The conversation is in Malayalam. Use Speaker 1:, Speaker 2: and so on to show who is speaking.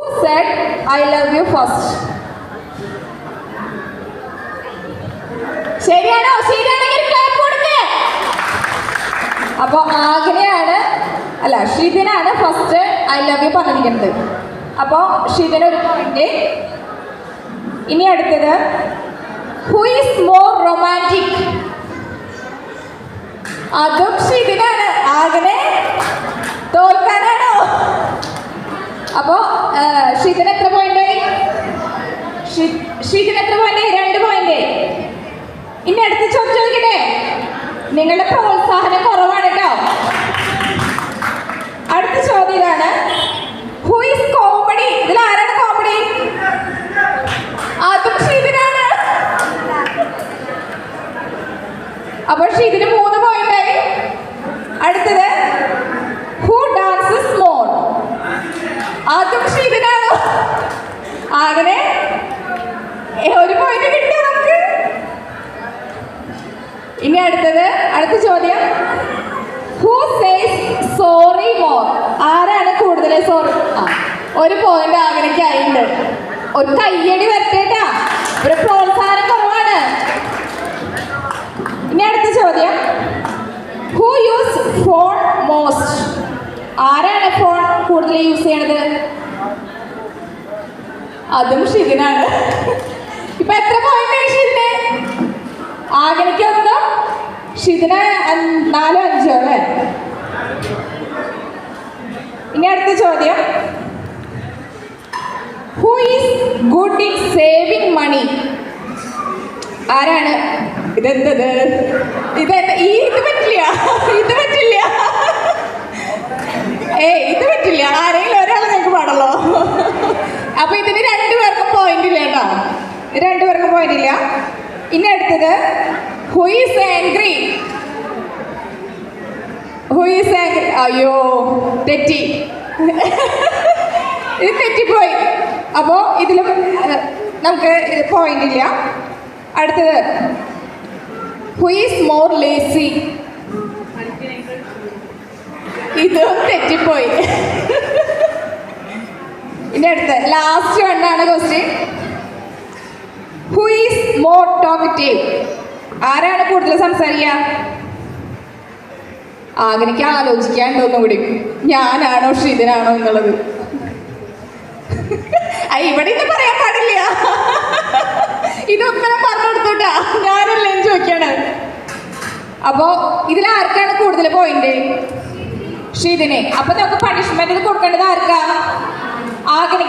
Speaker 1: said I love you first? ശരിയാണോ? ശരിയാണെങ്കിൽ ക്ലാപ്പ് കൊടുക്കേ. അപ്പൊ ആഗ്നയാണ് അല്ല ഷിതിനാണ് ഫസ്റ്റ് ഐ ലവ് യു പറഞ്ഞിരിക്കുന്നത്. അപ്പോ ഷിതിന് ഒരു പോയിന്റ്. ഇനി അടുത്തത് ഹു ഈസ് മോർ റൊമാൻറ്റിക്? അതും ഷിതിനാണ്. ആഗ്നെ തോൽക്കാനാണോ? അപ്പോ ഷിതിന് എത്ര പോയിന്റ്? ഷിതിന് എത്ര പോയിന്റ്? 2 പോയിന്റ്. ഇനി അടുത്ത ചോദ്യം ചോദിക്കട്ടെ. നിങ്ങളുടെ പ്രോത്സാഹനം കുറവാണ് കേട്ടോ. അടുത്ത ചോദ്യം ഇതാണ്, ഹു ഈസ് കോമഡി? ഇതിൽ ആരാണ് കോമഡി? അതും ഷിതിനാണ്. അപ്പോൾ ഷിതിന് 3 പോയിന്റ് ആയി. അടുത്തത് ഹു ഡാൻസസ് മോർ? അതും ഷിതിനാണ്. അങ്ങനെ 1 പോയിന്റ് കിട്ടി നമുക്ക്. ഇനി അടുത്ത ചോദ്യം, ഹു സേസ് സോറി മോർ? ആരാണ് കൂടുതൽ സോറി? 1 പോയിന്റ് ആഗ്രഹിക്കാറുണ്ട്. ഒരു കയ്യടി വരട്ടേട്ടാ, ഒരു പ്രോത്സാഹനം കുറവാണ്. ഇനി അടുത്ത ചോദ്യം, ഹു യൂസ് ഫോൺ മോസ്റ്റ്? ആരാണ് ഫോൺ കൂടുതൽ യൂസ് ചെയ്യണത്? അതും ഷിതിനാണ്. ഇപ്പൊ എത്ര പോയിന്റ് ഷിതിന്? ആഗ്രഹിക്ക് 1, ഷിതിന് 4, 5 അല്ലേ? ഇനി അടുത്ത ചോദ്യം, who is good in saving money? ആരാണ്? ഇതെന്തത്? ഇത് പറ്റില്ല, ഇത് പറ്റില്ല, ഇത് പറ്റില്ല. ആരെങ്കിലും ഒരാൾ നിങ്ങൾക്ക് പാടല്ലോ. അപ്പൊ ഇതിന് 2 പേർക്കും പോയിന്റ് ഇല്ല കേട്ടോ. 2 പേർക്കും പോയിന്റ് ഇല്ല. ഇനി അടുത്തത്, who is angry? Who is angry? അയ്യോ തെറ്റി, ഇത് തെറ്റിപ്പോയി. അപ്പോ ഇതിലും നമുക്ക് പോയിന്റ് ഇല്ല. അടുത്തത്, ഹു ഈസ് മോർ ലേസി? ഇതും തെറ്റിപ്പോയി. ഇനി അടുത്ത ലാസ്റ്റ് വണ്ണാണ് question, who is more talkative? ആരാണ് കൂടുതൽ സംസാരിക്കുക? ആഗ്രഹിക്ക് ആലോചിക്കാണ്ട് ഒന്നുകൂടി, ഞാനാണോ ഷിതിനാണോ എന്നുള്ളത്. ഇവിടെ ഇത് പറയാൻ പാടില്ല. ഇതൊക്കെ പറഞ്ഞു കൊടുത്തോട്ടാ, ഞാനല്ലേ ചോദിക്കാണ്. അപ്പോ ഇതിൽ ആർക്കാണ് കൂടുതൽ പോയിന്റ്? ഷിതിന്. അപ്പൊ നമുക്ക് പണിഷ്മെന്റ് കൊടുക്കേണ്ടത് ആർക്കാ? ആഗ്രഹിക്ക്